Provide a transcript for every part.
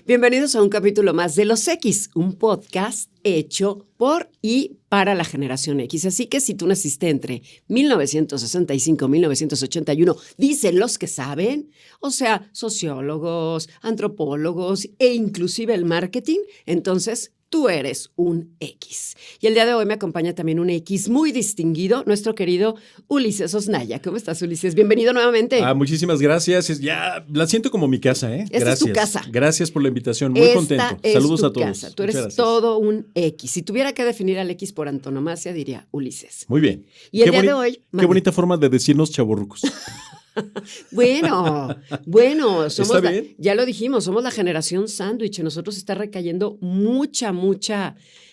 Bienvenidos a un capítulo más de Los X, un podcast hecho por y para la generación X. Así que si tú naciste entre 1965 y 1981, dicen los que saben, o sea, sociólogos, antropólogos e inclusive el marketing, entonces tú eres un X. Y el día de hoy me acompaña también un X muy distinguido, nuestro querido Ulises Osnaya. ¿Cómo estás, Ulises? Bienvenido nuevamente. Muchísimas gracias. Ya la siento como mi casa, ¿eh? Esta Gracias. es tu casa. Gracias por la invitación. Muy contento. Saludos a todos. Casa. Tú eres todo un X. Si tuviera que definir al X por antonomasia, diría Ulises. Muy bien. Y el día de hoy... Qué bonita forma de decirnos chavorrucos. Bueno, ¿Está bien? Ya lo dijimos, somos la generación sándwich. En nosotros está recayendo mucha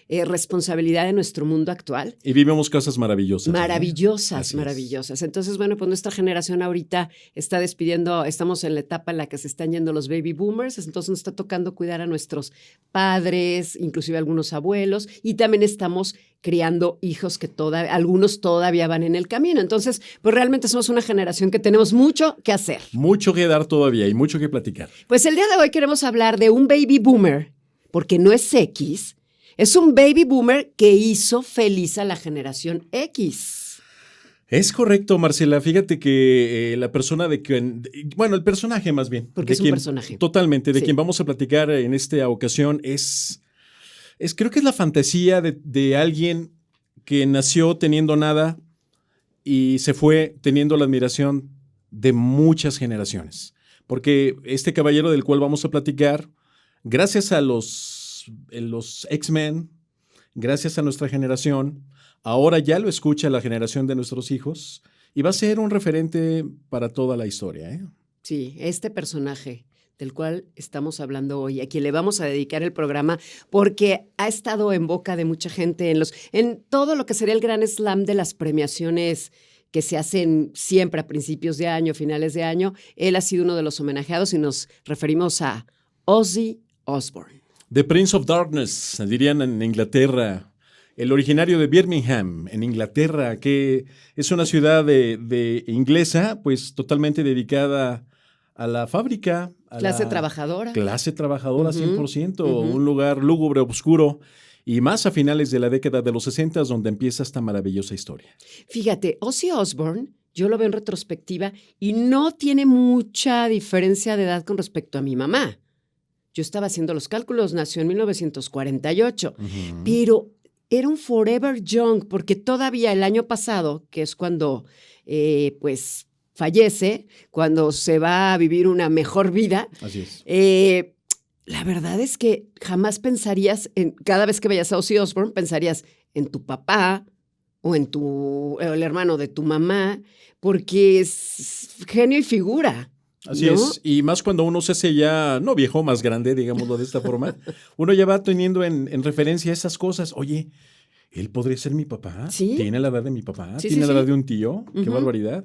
responsabilidad en nuestro mundo actual. Y vivimos cosas maravillosas. Maravillosas. Entonces, bueno, pues nuestra generación ahorita está despidiendo, estamos en la etapa en la que se están yendo los baby boomers, entonces nos está tocando cuidar a nuestros padres, inclusive algunos abuelos, y también estamos criando hijos que algunos todavía van en el camino. Entonces, pues realmente somos una generación que tenemos mucho que hacer. Mucho que dar todavía y mucho que platicar. Pues el día de hoy queremos hablar de un baby boomer, porque no es X, es un baby boomer que hizo feliz a la generación X. Es correcto, Marcela. Fíjate que la persona el personaje más bien. Porque es un personaje. Totalmente, de quien vamos a platicar en esta ocasión creo que es la fantasía de alguien que nació teniendo nada y se fue teniendo la admiración de muchas generaciones. Porque este caballero del cual vamos a platicar, gracias a los X-Men, gracias a nuestra generación, ahora ya lo escucha la generación de nuestros hijos y va a ser un referente para toda la historia, ¿eh? Sí, este personaje del cual estamos hablando hoy, a quien le vamos a dedicar el programa, porque ha estado en boca de mucha gente en todo lo que sería el gran slam de las premiaciones que se hacen siempre a principios de año, finales de año. Él ha sido uno de los homenajeados y nos referimos a Ozzy Osbourne. The Prince of Darkness, dirían en Inglaterra. El originario de Birmingham, en Inglaterra, que es una ciudad de inglesa, pues totalmente dedicada a la fábrica. Clase trabajadora. Clase trabajadora, 100%. Un lugar lúgubre, oscuro. Y más a finales de la década de los 60, donde empieza esta maravillosa historia. Fíjate, Ozzy Osbourne, yo lo veo en retrospectiva y no tiene mucha diferencia de edad con respecto a mi mamá. Yo estaba haciendo los cálculos, nació en 1948, pero era un forever young, porque todavía el año pasado, que es cuando pues fallece, cuando se va a vivir una mejor vida. Así es. La verdad es que jamás pensarías, cada vez que veías a Ozzy Osbourne, pensarías en tu papá o en el hermano de tu mamá, porque es genio y figura. Así ¿no? es, y más cuando uno se hace ya, no viejo, más grande, digámoslo de esta forma, uno ya va teniendo en referencia esas cosas. Oye, ¿él podría ser mi papá? ¿Sí? ¿Tiene la edad de mi papá? Sí, ¿Tiene la edad de un tío? ¡Qué barbaridad!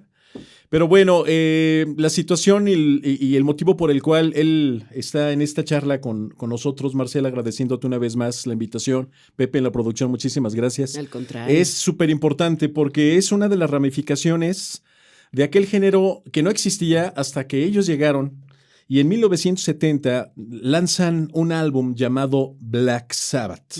Pero bueno, la situación y el motivo por el cual él está en esta charla con nosotros, Marcela, agradeciéndote una vez más la invitación. Pepe en la producción, muchísimas gracias. Al contrario. Es súper importante porque es una de las ramificaciones de aquel género que no existía hasta que ellos llegaron y en 1970 lanzan un álbum llamado Black Sabbath.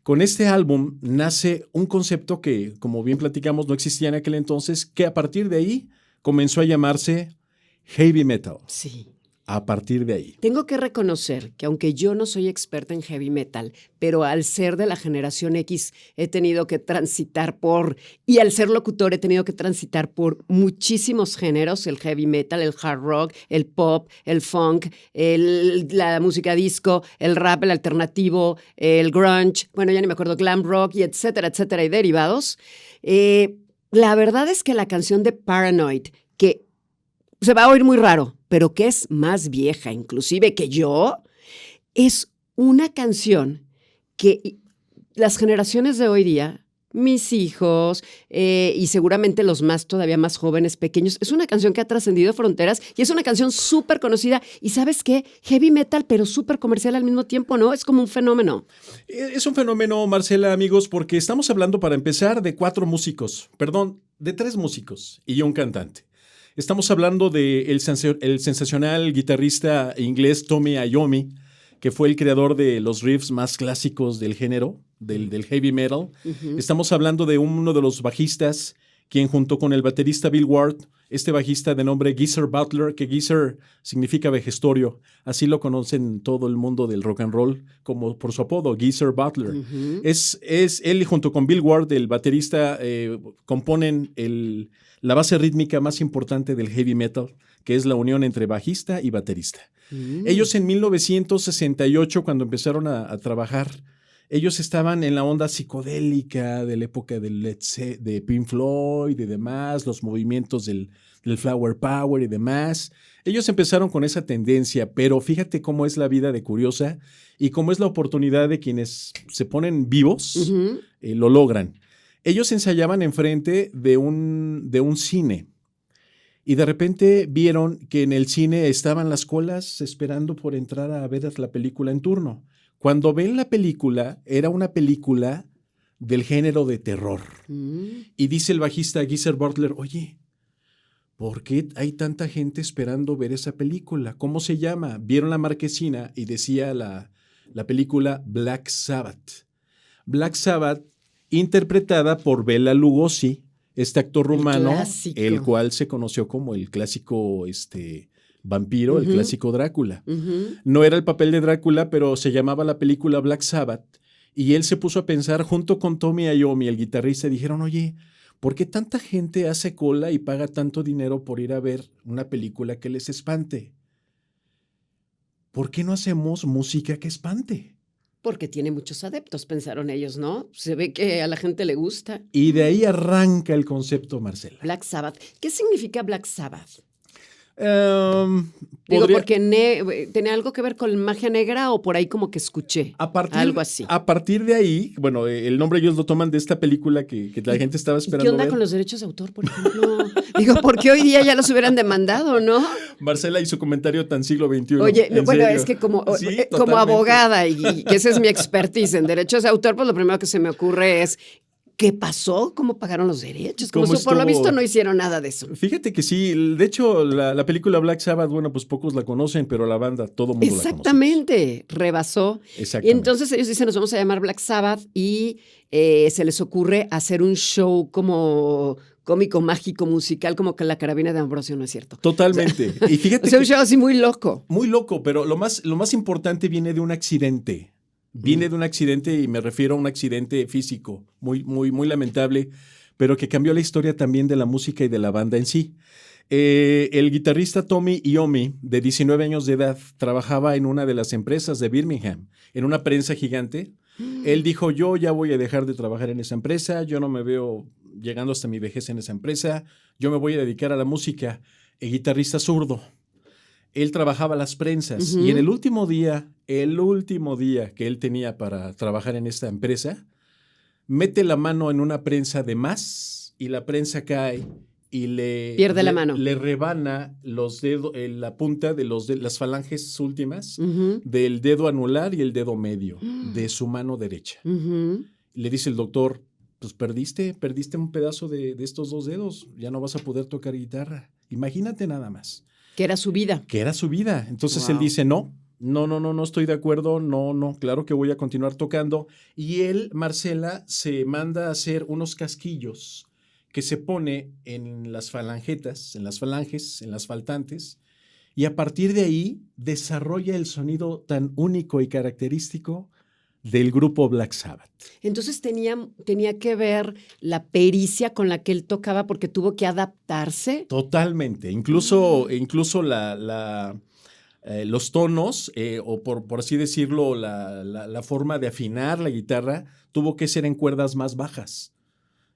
Con este álbum nace un concepto que, como bien platicamos, no existía en aquel entonces, que a partir de ahí comenzó a llamarse heavy metal. Sí. A partir de ahí. Tengo que reconocer que aunque yo no soy experta en heavy metal, pero al ser de la generación X he tenido que transitar y al ser locutor he tenido que transitar por muchísimos géneros, el heavy metal, el hard rock, el pop, el funk, la música disco, el rap, el alternativo, el grunge, bueno, ya ni me acuerdo, glam rock y etcétera, etcétera, y derivados. La verdad es que la canción de Paranoid, que se va a oír muy raro, pero que es más vieja inclusive que yo, es una canción que las generaciones de hoy día, mis hijos y seguramente los todavía más jóvenes, pequeños, es una canción que ha trascendido fronteras y es una canción súper conocida. Y ¿sabes qué? Heavy metal, pero súper comercial al mismo tiempo, ¿no? Es como un fenómeno. Es un fenómeno, Marcela, amigos, porque estamos hablando, para empezar, de 3 músicos y un cantante. Estamos hablando del el sensacional guitarrista inglés Tommy Iommi, que fue el creador de los riffs más clásicos del género, del heavy metal. Ujú. Estamos hablando de uno de los bajistas, quien junto con el baterista Bill Ward, este bajista de nombre Geezer Butler, que Geezer significa vejestorio, así lo conocen todo el mundo del rock and roll, como por su apodo, Geezer Butler. Ujú. Es él junto con Bill Ward, el baterista, componen la base rítmica más importante del heavy metal, que es la unión entre bajista y baterista. Ellos en 1968, cuando empezaron a trabajar, ellos estaban en la onda psicodélica de la época de Pink Floyd y demás, los movimientos del Flower Power y demás. Ellos empezaron con esa tendencia, pero fíjate cómo es la vida de curiosa y cómo es la oportunidad de quienes se ponen vivos, Ujú. lo logran. Ellos ensayaban enfrente de un cine. Y de repente vieron que en el cine estaban las colas esperando por entrar a ver la película en turno. Cuando ven la película, era una película del género de terror. Y dice el bajista Geezer Butler, oye, ¿por qué hay tanta gente esperando ver esa película? ¿Cómo se llama? Vieron la marquesina y decía la película Black Sabbath. Black Sabbath, interpretada por Bela Lugosi, este actor rumano, clásico. el cual se conoció como el clásico vampiro, el Ujú. clásico Drácula. Ujú. No era el papel de Drácula, pero se llamaba la película Black Sabbath. Y él se puso a pensar, junto con Tommy Iommi, el guitarrista, dijeron, oye, ¿por qué tanta gente hace cola y paga tanto dinero por ir a ver una película que les espante? ¿Por qué no hacemos música que espante? Porque tiene muchos adeptos, pensaron ellos, ¿no? Se ve que a la gente le gusta. Y de ahí arranca el concepto, Marcela. Black Sabbath. ¿Qué significa Black Sabbath? Digo, Podría- porque tenía algo que ver con magia negra o por ahí como que escuché. Algo así. A partir de ahí, bueno, el nombre ellos lo toman de esta película que la gente estaba ¿Y esperando qué onda ver. con los derechos de autor, por ejemplo? Digo, porque hoy día ya los hubieran demandado, ¿no? Marcela y su comentario tan siglo XXI. Oye, ¿En bueno, serio? es que como Sí, como totalmente. abogada y que esa es mi expertise en derechos de autor, pues lo primero que se me ocurre es, ¿qué pasó? ¿Cómo pagaron los derechos? Como ¿Cómo por lo estuvo? visto no hicieron nada de eso. Fíjate que sí, de hecho, la película Black Sabbath, bueno, pues pocos la conocen, pero la banda, todo el mundo Exactamente, rebasó. la conoce. Exactamente. Y entonces ellos dicen, nos vamos a llamar Black Sabbath y se les ocurre hacer un show como cómico, mágico, musical, como que la carabina de Ambrosio, ¿no es cierto? Totalmente. Y fíjate O sea, un que show así muy loco. muy loco, pero lo más importante viene de un accidente. Viene de un accidente y me refiero a un accidente físico, muy, muy, muy lamentable, pero que cambió la historia también de la música y de la banda en sí. El guitarrista Tommy Iommi, de 19 años de edad, trabajaba en una de las empresas de Birmingham, en una prensa gigante. Él dijo, yo ya voy a dejar de trabajar en esa empresa, yo no me veo llegando hasta mi vejez en esa empresa, yo me voy a dedicar a la música. El guitarrista zurdo. Él trabajaba las prensas y en el último día que él tenía para trabajar en esta empresa, mete la mano en una prensa de más y la prensa cae y Pierde la mano. le rebana los dedos, la punta de las falanges últimas Ujú, del dedo anular y el dedo medio de su mano derecha. ujú. Le dice el doctor, pues perdiste un pedazo de estos dos dedos, ya no vas a poder tocar guitarra. Imagínate nada más. Que era su vida. Que era su vida. Entonces Wow. él dice, no estoy de acuerdo, no, claro que voy a continuar tocando. Y él, Marcela, se manda a hacer unos casquillos que se pone en las falanges, en las faltantes, y a partir de ahí desarrolla el sonido tan único y característico del grupo Black Sabbath. Entonces tenía que ver la pericia con la que él tocaba porque tuvo que adaptarse. Totalmente. Incluso los tonos, o por así decirlo, la forma de afinar la guitarra, tuvo que ser en cuerdas más bajas.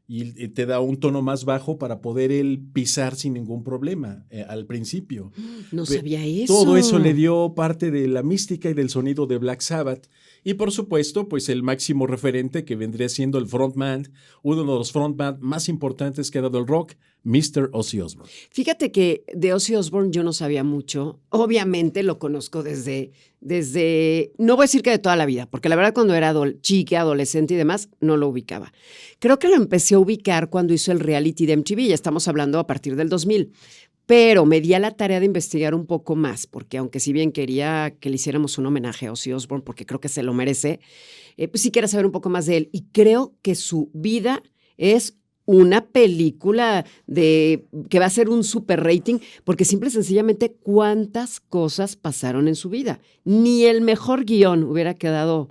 Y te da un tono más bajo para poder él pisar sin ningún problema al principio. No sabía eso. Todo eso le dio parte de la mística y del sonido de Black Sabbath. Y por supuesto, pues el máximo referente que vendría siendo el frontman, uno de los frontman más importantes que ha dado el rock, Mr. Ozzy Osbourne. Fíjate que de Ozzy Osbourne yo no sabía mucho. Obviamente lo conozco desde, no voy a decir que de toda la vida, porque la verdad cuando era chica, adolescente y demás, no lo ubicaba. Creo que lo empecé a ubicar cuando hizo el reality de MTV, ya estamos hablando a partir del 2000. Pero me di a la tarea de investigar un poco más, porque aunque si bien quería que le hiciéramos un homenaje a Ozzy Osbourne, porque creo que se lo merece, pues sí quería saber un poco más de él. Y creo que su vida es una película que va a ser un super rating, porque simple y sencillamente cuántas cosas pasaron en su vida. Ni el mejor guión hubiera quedado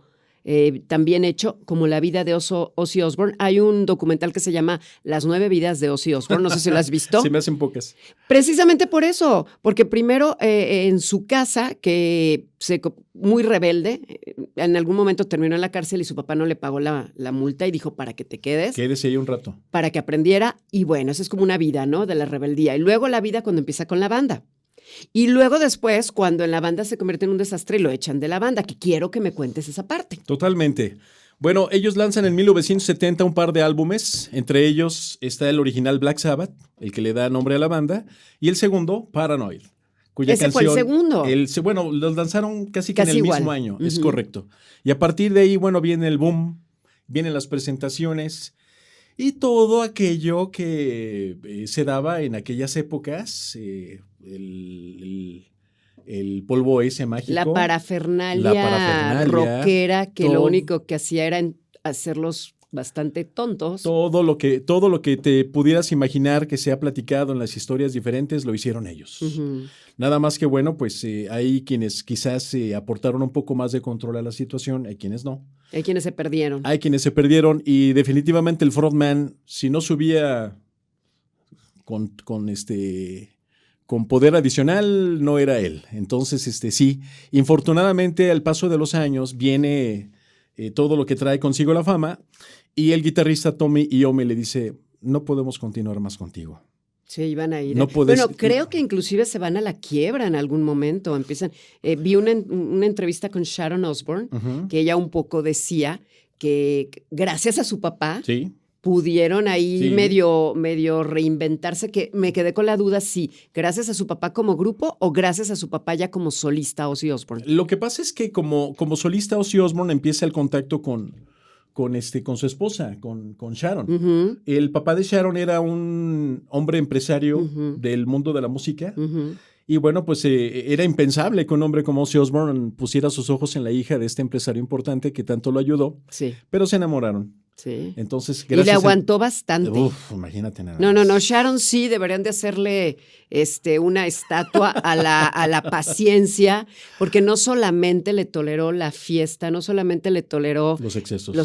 tan bien hecho como la vida de Ozzy Osbourne. Hay un documental que se llama Las 9 vidas de Ozzy Osbourne, no sé si lo has visto. Se me hacen pocas. Precisamente por eso, porque primero en su casa, que muy rebelde, en algún momento terminó en la cárcel y su papá no le pagó la multa y dijo, para que te quedes. Quédese ahí un rato. Para que aprendiera, y bueno, esa es como una vida, ¿no? De la rebeldía. Y luego la vida cuando empieza con la banda. Y luego después, cuando en la banda se convierte en un desastre y lo echan de la banda, que quiero que me cuentes esa parte. Totalmente. Bueno, ellos lanzan en 1970 un par de álbumes. Entre ellos está el original Black Sabbath, el que le da nombre a la banda, y el segundo, Paranoid. Cuya Ese canción, fue el segundo. Bueno, los lanzaron casi en el igual. mismo año, es correcto. Y a partir de ahí, bueno, viene el boom, vienen las presentaciones y todo aquello que se daba en aquellas épocas, el polvo ese mágico. La parafernalia rockera, que lo único que hacía era hacerlos bastante tontos. Todo lo que te pudieras imaginar que se ha platicado en las historias diferentes, lo hicieron ellos. Nada más que bueno, pues hay quienes quizás aportaron un poco más de control a la situación, hay quienes no. Hay quienes se perdieron. Hay quienes se perdieron y definitivamente el frontman, si no subía con poder adicional, no era él. Entonces, sí, infortunadamente al paso de los años viene todo lo que trae consigo la fama y el guitarrista Tommy Iommi le dice, no podemos continuar más contigo. Sí, iban a ir. No podés, bueno, creo que inclusive se van a la quiebra en algún momento. Empiezan. Vi una entrevista con Sharon Osbourne, que ella un poco decía que gracias a su papá pudieron ahí medio reinventarse, que me quedé con la duda si gracias a su papá como grupo o gracias a su papá ya como solista Ozzy Osbourne. Lo que pasa es que como solista Ozzy Osbourne empieza el contacto con su esposa, con Sharon. El papá de Sharon era un hombre empresario del mundo de la música. Y bueno, pues era impensable que un hombre como Ozzy Osbourne pusiera sus ojos en la hija de este empresario importante que tanto lo ayudó. Sí. Pero se enamoraron. Sí. Entonces, gracias. Y le aguantó bastante. Imagínate nada. No. Sharon sí deberían de hacerle una estatua a la paciencia, porque no solamente le toleró la fiesta, no solamente le toleró los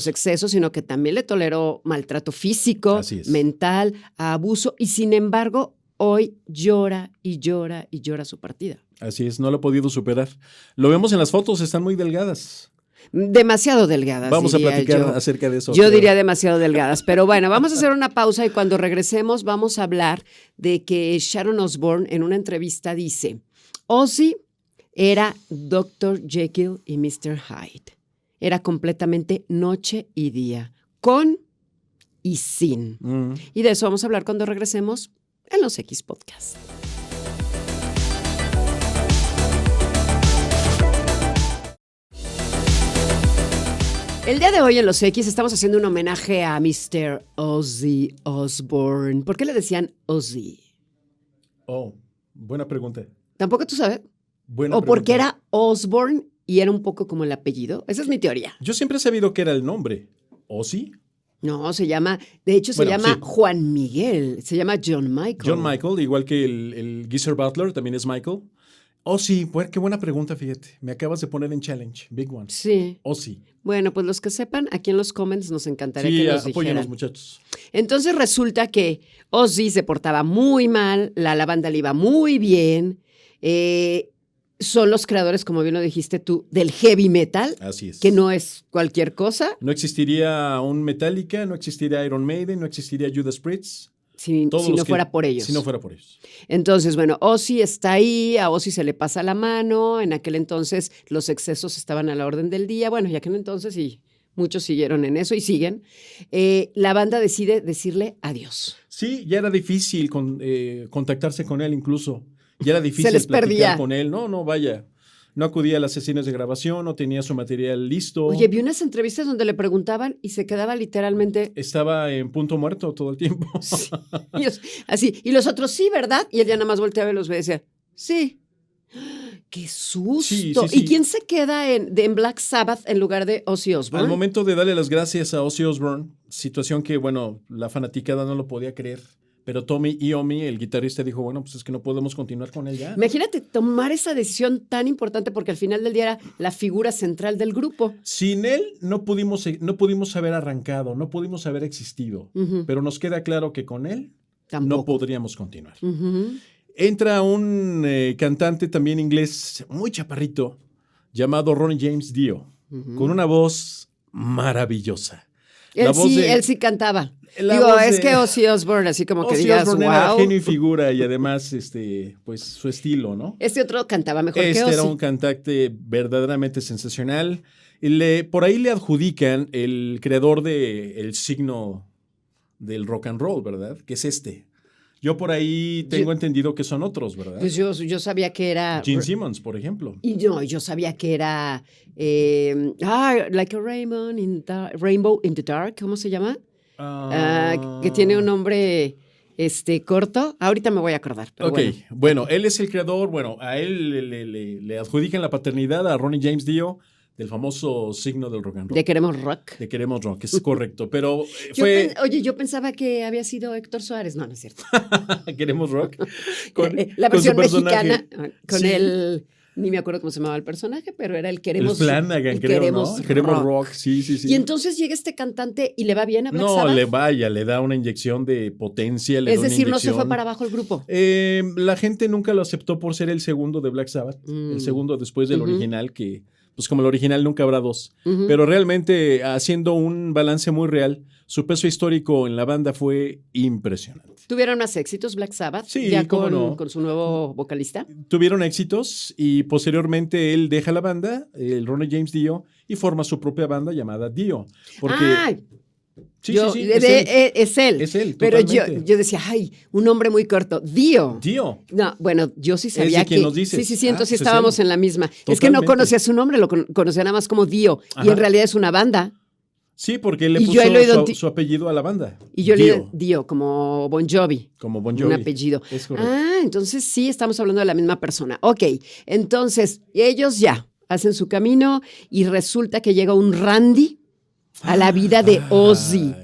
excesos, sino que también le toleró maltrato físico, mental, abuso, y sin embargo, hoy llora y llora y llora su partida. Así es, no lo ha podido superar. Lo vemos en las fotos, están muy delgadas. Demasiado delgadas. Vamos a platicar acerca de eso. Yo diría demasiado delgadas, pero bueno, vamos a hacer una pausa y cuando regresemos vamos a hablar de que Sharon Osbourne en una entrevista dice, Ozzy era Dr. Jekyll y Mr. Hyde. Era completamente noche y día, con y sin. Y de eso vamos a hablar cuando regresemos en los X Podcast. El día de hoy en Los X estamos haciendo un homenaje a Mr. Ozzy Osbourne. ¿Por qué le decían Ozzy? Oh, buena pregunta. ¿Tampoco tú sabes? Buena ¿O pregunta. porque era Osbourne y era un poco como el apellido? Esa es mi teoría. Yo siempre he sabido que era el nombre. ¿Ozzy? No, se llama Juan Miguel. Se llama John Michael. John Michael, igual que el Geezer Butler, también es Michael. Ozzy, qué buena pregunta, fíjate. Me acabas de poner en challenge. Big one. Sí. Ozzy. Bueno, pues los que sepan, aquí en los comments nos encantaría que nos dijeran. Apóyenos, muchachos. Entonces resulta que Ozzy se portaba muy mal, la banda le iba muy bien. Son los creadores, como bien lo dijiste tú, del heavy metal. Así es. Que no es cualquier cosa. No existiría un Metallica, no existiría Iron Maiden, no existiría Judas Priest. Si no fuera por ellos. Si no fuera por ellos. Entonces, bueno, Ozzy está ahí, a Ozzy se le pasa la mano, en aquel entonces los excesos estaban a la orden del día, bueno, ya que en entonces y muchos siguieron en eso y siguen. La banda decide decirle adiós. Sí, ya era difícil contactarse con él incluso, ya era difícil se les platicar perdía con él, no, vaya. no acudía a las sesiones de grabación, no tenía su material listo. Oye, vi unas entrevistas donde le preguntaban y se quedaba literalmente... Estaba en punto muerto todo el tiempo. Sí, así. Y los otros, sí, ¿verdad? Y él ya nada más volteaba y los veía y decía, sí. ¡Qué susto! Sí. ¿Y quién se queda en Black Sabbath en lugar de Ozzy Osbourne? Al momento de darle las gracias a Ozzy Osbourne, situación que, bueno, la fanaticada no lo podía creer, pero Tommy Iommi, el guitarrista, dijo, bueno, pues es que no podemos continuar con él ya. Imagínate tomar esa decisión tan importante porque al final del día era la figura central del grupo. Sin él no pudimos haber arrancado, no pudimos haber existido, pero nos queda claro que con él Tampoco. no podríamos continuar. Entra un cantante también inglés muy chaparrito llamado Ronnie James Dio, con una voz maravillosa. Él sí cantaba. Digo, es que Ozzy Osbourne, así como que digas, Osbourne wow. era genio y figura y además, pues su estilo, ¿no? Este otro cantaba mejor que Ozzy. Este era un cantante verdaderamente sensacional. Por ahí le adjudican el creador del signo del rock and roll, ¿verdad? Que es este. Yo por ahí tengo entendido que son otros, ¿verdad? Pues yo sabía que era... Gene Simmons, por ejemplo. Y yo sabía que era... Like a Rainbow in the Dark, ¿cómo se llama? Que tiene un nombre corto. Ahorita me voy a acordar. Pero ok, bueno, él es el creador. Bueno, a él le adjudican la paternidad a Ronnie James Dio del famoso signo del rock and roll. De Queremos Rock. De Queremos Rock, es correcto. Pero yo pensaba que había sido Héctor Suárez. No es cierto. Queremos Rock. La versión mexicana con sí. el... Ni me acuerdo cómo se llamaba el personaje, pero era el Queremos... El Flanagan, creo, ¿no? Queremos rock. Sí. Y entonces llega este cantante y le va bien a Black Sabbath. No, le da una inyección de potencia. Es decir, no se fue para abajo el grupo. La gente nunca lo aceptó por ser el segundo de Black Sabbath. El segundo después del original, que pues como el original nunca habrá dos. Pero realmente, haciendo un balance muy real, su peso histórico en la banda fue impresionante. ¿Tuvieron más éxitos Black Sabbath? Sí, ya con su nuevo vocalista. Tuvieron éxitos y posteriormente él deja la banda, el Ronnie James Dio, y forma su propia banda llamada Dio. Porque sí, es él. Es él, pero totalmente. yo decía, un nombre muy corto. Dio. No, bueno, yo sí sabía es de quien nos dices. Sí, entonces estábamos en la misma. Totalmente. Es que no conocía su nombre, lo conocía nada más como Dio. Ajá. Y en realidad es una banda. Sí, porque él le puso su apellido a la banda. Y yo le Dio, como Bon Jovi. Como Bon Jovi. Un apellido. Es correcto. Entonces sí, estamos hablando de la misma persona. Ok, entonces ellos ya hacen su camino y resulta que llega un Randy a la vida de Ozzy.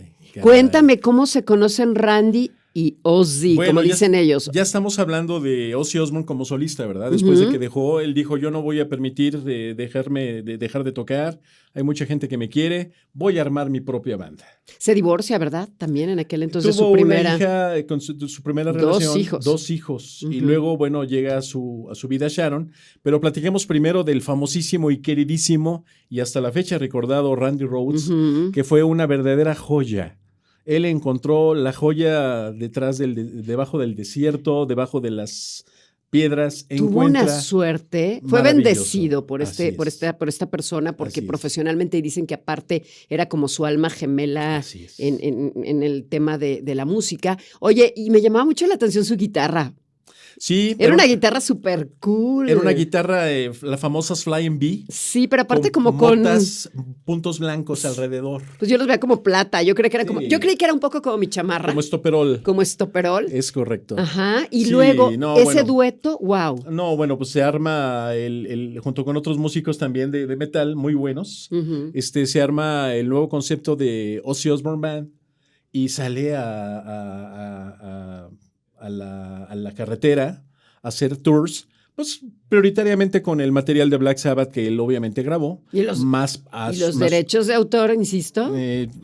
Cuéntame cómo se conocen Randy y Ozzy, como dicen ellos. Ya estamos hablando de Ozzy Osbourne como solista, ¿verdad? Después de que él dijo, yo no voy a permitir dejar de tocar, hay mucha gente que me quiere, voy a armar mi propia banda. Se divorcia, ¿verdad? También en aquel entonces Tuvo su primera... una hija con su primera relación. Dos hijos. Y luego, bueno, llega a su vida Sharon. Pero platiquemos primero del famosísimo y queridísimo, y hasta la fecha recordado, Randy Rhoads, que fue una verdadera joya. Él encontró la joya debajo del desierto, debajo de las piedras. Tuvo una suerte, fue bendecido por esta persona, porque profesionalmente dicen que aparte era como su alma gemela en el tema de la música. Oye, y me llamaba mucho la atención su guitarra. Sí. Era una guitarra súper cool. Era una guitarra, la famosa Flying B. Sí, pero aparte con puntos blancos alrededor. Pues yo los veía como plata. Yo creí que era yo creí que era un poco como mi chamarra. Como estoperol. Como estoperol. Es correcto. Aja. Y luego, ese dueto, wow. No, bueno, pues se arma junto con otros músicos también de metal muy buenos. Se arma el nuevo concepto de Ozzy Osbourne Band y sale a la carretera a hacer tours, pues prioritariamente con el material de Black Sabbath que él obviamente grabó. ¿Y los derechos de autor, insisto?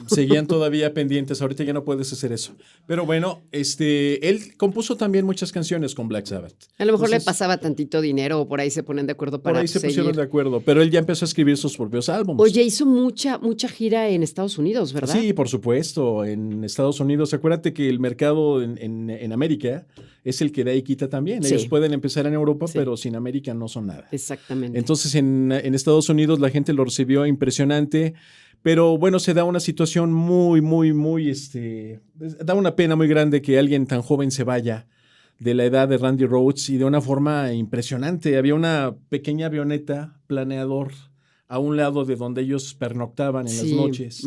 Seguían todavía pendientes, ahorita ya no puedes hacer eso. Pero bueno, él compuso también muchas canciones con Black Sabbath. A lo mejor le pasaba tantito dinero o por ahí se ponen de acuerdo para seguir. Por ahí se pusieron de acuerdo, pero él ya empezó a escribir sus propios álbumes. Oye, hizo mucha gira en Estados Unidos, ¿verdad? Sí, por supuesto, en Estados Unidos. Acuérdate que el mercado en América es el que da y quita también. Ellos pueden empezar en Europa, pero sin América no son nada. Exactamente. Entonces en Estados Unidos la gente lo recibió impresionante, pero bueno, se da una situación muy, da una pena muy grande que alguien tan joven se vaya de la edad de Randy Rhoads y de una forma impresionante. Había una pequeña avioneta planeador a un lado de donde ellos pernoctaban en las noches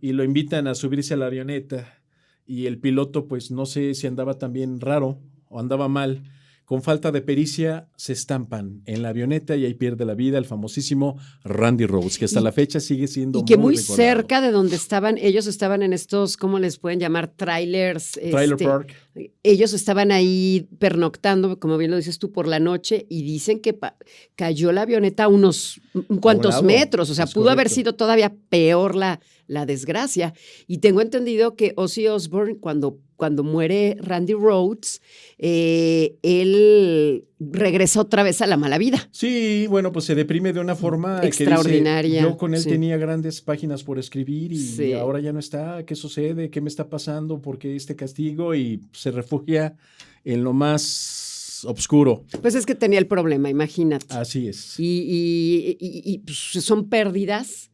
y lo invitan a subirse a la avioneta y el piloto pues no sé si andaba también raro o andaba mal. Con falta de pericia se estampan en la avioneta y ahí pierde la vida el famosísimo Randy Rhoads, que hasta la fecha sigue siendo y que muy recordado. cerca de donde estaban, ellos estaban en estos, ¿cómo les pueden llamar? Trailers. Trailer Park. Ellos estaban ahí pernoctando, como bien lo dices tú, por la noche y dicen que cayó la avioneta a unos cuantos metros, o sea, pudo haber sido todavía peor la desgracia. Y tengo entendido que Ozzy Osbourne, cuando muere Randy Rhoads, él regresa otra vez a la mala vida. Sí, bueno, pues se deprime de una forma extraordinaria. Que dice, yo con él tenía grandes páginas por escribir y ahora ya no está. ¿Qué sucede? ¿Qué me está pasando? ¿Por qué este castigo? Y se refugia en lo más oscuro. Pues es que tenía el problema, imagínate. Así es. Y pues son pérdidas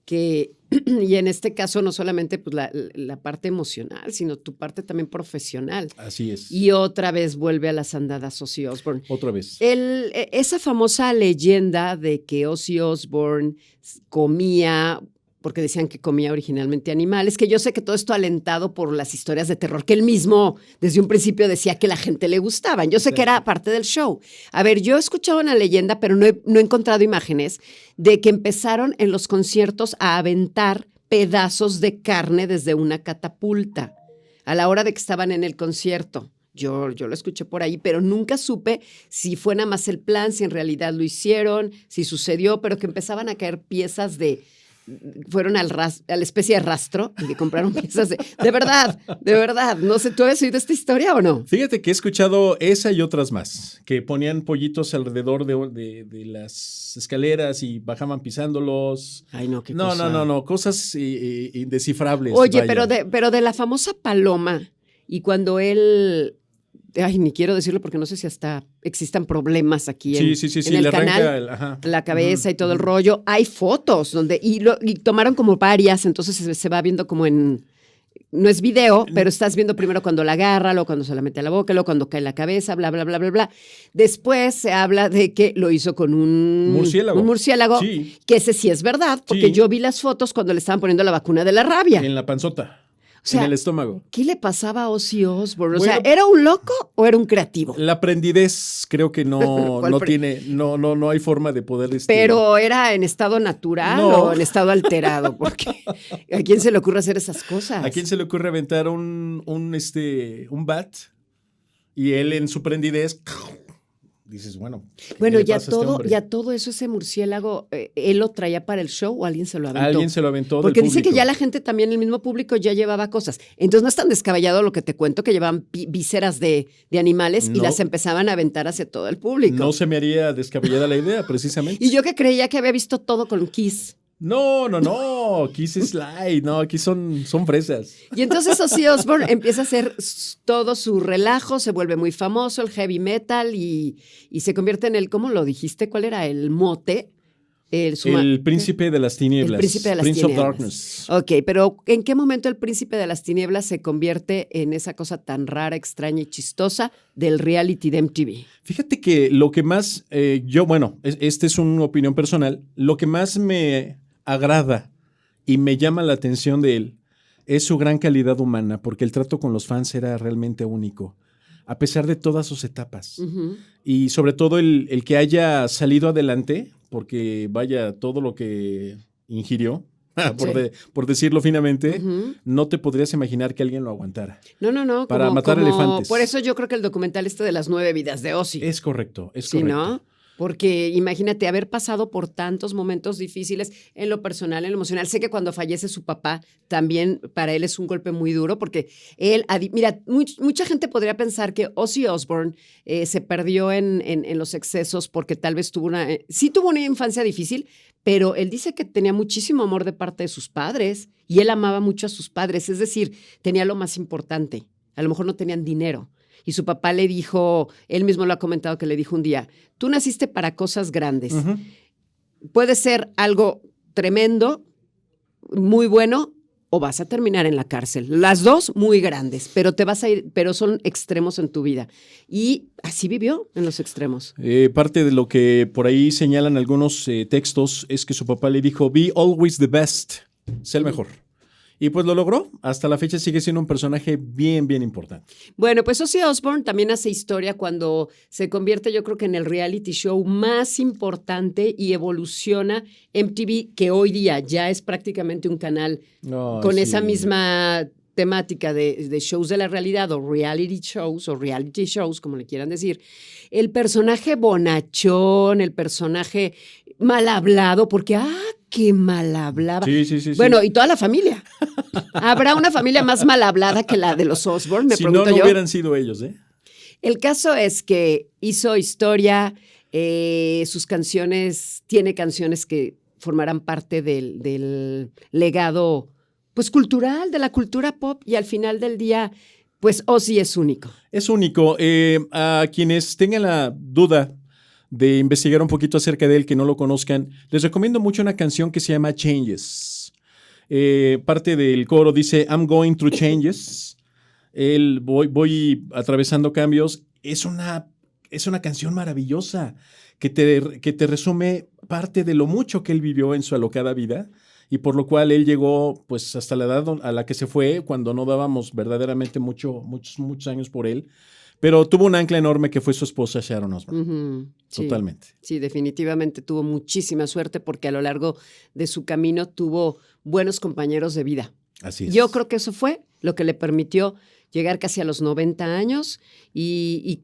que, y en este caso no solamente pues, la parte emocional, sino tu parte también profesional. Así es. Y otra vez vuelve a las andadas Ozzy Osbourne. Otra vez. Esa famosa leyenda de que Ozzy Osbourne comía, porque decían que comía originalmente animales, que yo sé que todo esto alentado por las historias de terror que él mismo desde un principio decía que la gente le gustaban. Yo sé que era parte del show. A ver, yo he escuchado una leyenda, pero no he encontrado imágenes de que empezaron en los conciertos a aventar pedazos de carne desde una catapulta a la hora de que estaban en el concierto. Yo lo escuché por ahí, pero nunca supe si fue nada más el plan, si en realidad lo hicieron, si sucedió, pero que empezaban a caer piezas fueron a la especie de rastro y que compraron piezas de verdad. No sé, ¿tú habías oído esta historia o no? Fíjate que he escuchado esa y otras más, que ponían pollitos alrededor de las escaleras y bajaban pisándolos. Ay, no, qué cosa. No, cosas indescifrables. Oye, pero de la famosa paloma y cuando él... Ay, ni quiero decirlo porque no sé si hasta existan problemas aquí en el canal, la cabeza y todo el rollo. Hay fotos donde y tomaron como varias, entonces se va viendo como en... No es video, pero estás viendo primero cuando la agarra, luego cuando se la mete a la boca, luego cuando cae la cabeza, bla, bla, bla, bla, bla. Después se habla de que lo hizo con un murciélago, sí. Que ese sí es verdad, porque yo vi las fotos cuando le estaban poniendo la vacuna de la rabia. En la panzota. O sea, en el estómago. ¿Qué le pasaba a Ozzy Osbourne? O sea, ¿era un loco o era un creativo? La prendidez creo que no hay forma de poder... Pero ¿era en estado natural o en estado alterado? Porque ¿a quién se le ocurre hacer esas cosas? ¿A quién se le ocurre aventar un bat? Y él en su prendidez... Dices, bueno, ya todo eso, ese murciélago, ¿él lo traía para el show o alguien se lo aventó? Alguien se lo aventó. Porque dice que ya la gente también, el mismo público ya llevaba cosas. Entonces no es tan descabellado lo que te cuento, que llevaban vísceras de animales y las empezaban a aventar hacia todo el público. No se me haría descabellada la idea, precisamente. Y yo que creía que había visto todo con Kiss. No, Kiss es light, no, aquí son fresas. Y entonces Ozzy Osbourne empieza a hacer todo su relajo, se vuelve muy famoso, el heavy metal, y se convierte en ¿cómo lo dijiste? ¿Cuál era el mote? El príncipe de las tinieblas. El príncipe de las Prince tinieblas. of Darkness. Ok, pero ¿en qué momento el príncipe de las tinieblas se convierte en esa cosa tan rara, extraña y chistosa del reality de MTV? Fíjate que lo que más, esta es una opinión personal, lo que más me agrada y me llama la atención de él es su gran calidad humana, porque el trato con los fans era realmente único, a pesar de todas sus etapas. Uh-huh. Y sobre todo el que haya salido adelante, porque vaya, todo lo que ingirió, por decirlo finamente, uh-huh. No te podrías imaginar que alguien lo aguantara. No. Para matar elefantes. Por eso yo creo que el documental de las 9 vidas de Ozzy. Es correcto. ¿Sí, no? Porque imagínate haber pasado por tantos momentos difíciles en lo personal, en lo emocional. Sé que cuando fallece su papá, también para él es un golpe muy duro, porque él, mucha gente podría pensar que Ozzy Osbourne se perdió en los excesos porque tal vez tuvo una infancia difícil, pero él dice que tenía muchísimo amor de parte de sus padres y él amaba mucho a sus padres, es decir, tenía lo más importante. A lo mejor no tenían dinero. Y su papá le dijo, él mismo lo ha comentado, que le dijo un día, tú naciste para cosas grandes. Uh-huh. Puede ser algo tremendo, muy bueno, o vas a terminar en la cárcel. Las dos muy grandes, pero te vas a ir, pero son extremos en tu vida. Y así vivió en los extremos. Parte de lo que por ahí señalan algunos textos es que su papá le dijo, be always the best, sé el mejor. Y pues lo logró. Hasta la fecha sigue siendo un personaje bien, bien importante. Bueno, pues Ozzy Osbourne también hace historia cuando se convierte, yo creo que en el reality show más importante y evoluciona MTV, que hoy día ya es prácticamente un canal con esa misma temática de shows de la realidad o reality shows, como le quieran decir. El personaje bonachón, el personaje mal hablado, porque qué mal hablaba. Sí. Bueno, y toda la familia. ¿Habrá una familia más mal hablada que la de los Osbourne? Me pregunto yo. Si no hubieran sido ellos, ¿eh? El caso es que hizo historia, sus canciones, tiene canciones que formarán parte del legado, pues, cultural, de la cultura pop, y al final del día, pues, Ozzy es único. Es único. A quienes tengan la duda de investigar un poquito acerca de él, que no lo conozcan, les recomiendo mucho una canción que se llama Changes. Parte del coro dice, I'm going through changes. Voy atravesando cambios. Es una canción maravillosa que te resume parte de lo mucho que él vivió en su alocada vida y por lo cual él llegó pues hasta la edad a la que se fue cuando no dábamos verdaderamente muchos años por él. Pero tuvo un ancla enorme que fue su esposa Sharon Osbourne. Uh-huh. Sí, totalmente. Sí, definitivamente tuvo muchísima suerte porque a lo largo de su camino tuvo buenos compañeros de vida. Así es. Yo creo que eso fue lo que le permitió llegar casi a los 90 años y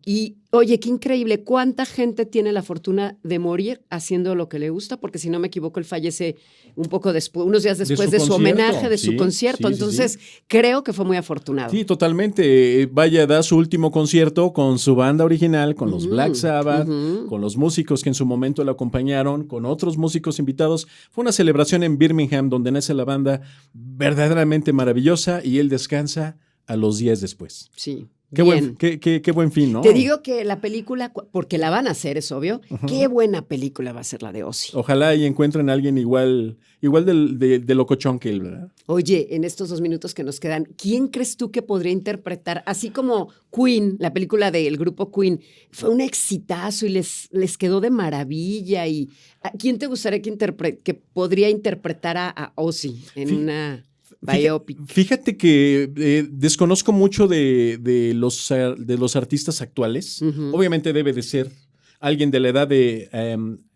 oye, qué increíble, cuánta gente tiene la fortuna de morir haciendo lo que le gusta, porque si no me equivoco, él fallece un poco después, unos días después de su homenaje, de su concierto. Entonces, creo que fue muy afortunado. Sí, totalmente. Vaya, da su último concierto con su banda original, con los Black Sabbath, con los músicos que en su momento lo acompañaron, con otros músicos invitados. Fue una celebración en Birmingham donde nace la banda verdaderamente maravillosa y él descansa a los días después. Sí. Qué buen fin, ¿no? Te digo que la película, porque la van a hacer, es obvio, qué buena película va a ser la de Ozzy. Ojalá y encuentren a alguien igual de locochón que él, ¿verdad? Oye, en estos 2 minutos que nos quedan, ¿quién crees tú que podría interpretar, así como Queen, la película del grupo Queen, fue un exitazo y les quedó de maravilla? Y ¿a quién te gustaría que podría interpretar a Ozzy en una biopic? Fíjate que desconozco mucho de los artistas actuales. Obviamente debe de ser alguien de la edad de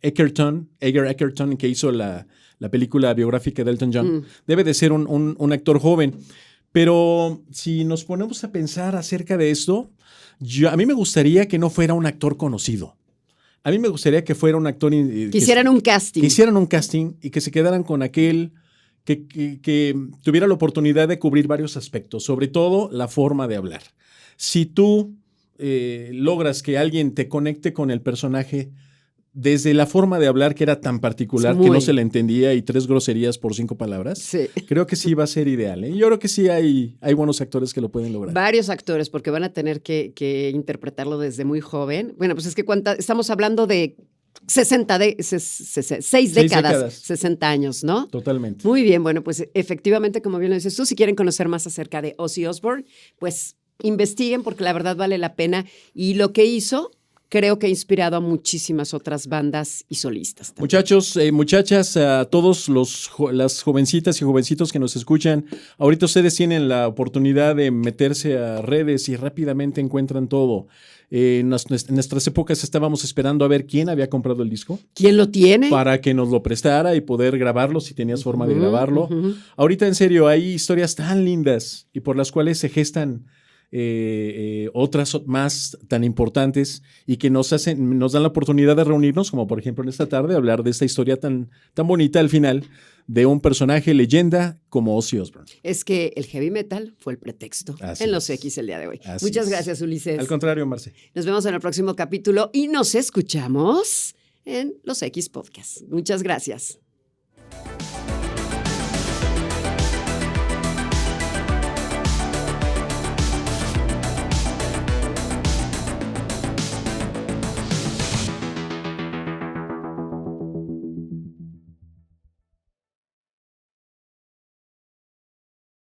Edgar Egerton, que hizo la película biográfica de Elton John. Debe de ser un actor joven. Pero si nos ponemos a pensar acerca de esto, a mí me gustaría que no fuera un actor conocido. A mí me gustaría que fuera un actor... Que hicieran un casting. Que hicieran un casting y que se quedaran con aquel... Que tuviera la oportunidad de cubrir varios aspectos, sobre todo la forma de hablar. Si tú logras que alguien te conecte con el personaje desde la forma de hablar que era tan particular que no se le entendía y 3 groserías por 5 palabras, sí. Creo que sí va a ser ideal, ¿eh? Yo creo que sí hay buenos actores que lo pueden lograr. Varios actores, porque van a tener que interpretarlo desde muy joven. Bueno, pues es que estamos hablando de 6 décadas, 60 años, ¿no? Totalmente. Muy bien, bueno, pues efectivamente, como bien lo dices tú, si quieren conocer más acerca de Ozzy Osbourne, pues investiguen porque la verdad vale la pena. Y lo que hizo, creo que ha inspirado a muchísimas otras bandas y solistas también. Muchachos, muchachas, a todos las jovencitas y jovencitos que nos escuchan, ahorita ustedes tienen la oportunidad de meterse a redes y rápidamente encuentran todo. En nuestras épocas estábamos esperando a ver quién había comprado el disco. ¿Quién lo tiene? Para que nos lo prestara y poder grabarlo si tenías forma de grabarlo. Ahorita, en serio, hay historias tan lindas y por las cuales se gestan otras más tan importantes y que nos dan la oportunidad de reunirnos, como por ejemplo en esta tarde, hablar de esta historia tan bonita al final de un personaje leyenda como Ozzy Osbourne. Es que el heavy metal fue el pretexto en Los X el día de hoy. Muchas gracias, Ulises. Al contrario, Marce. Nos vemos en el próximo capítulo y nos escuchamos en Los X Podcast. Muchas gracias.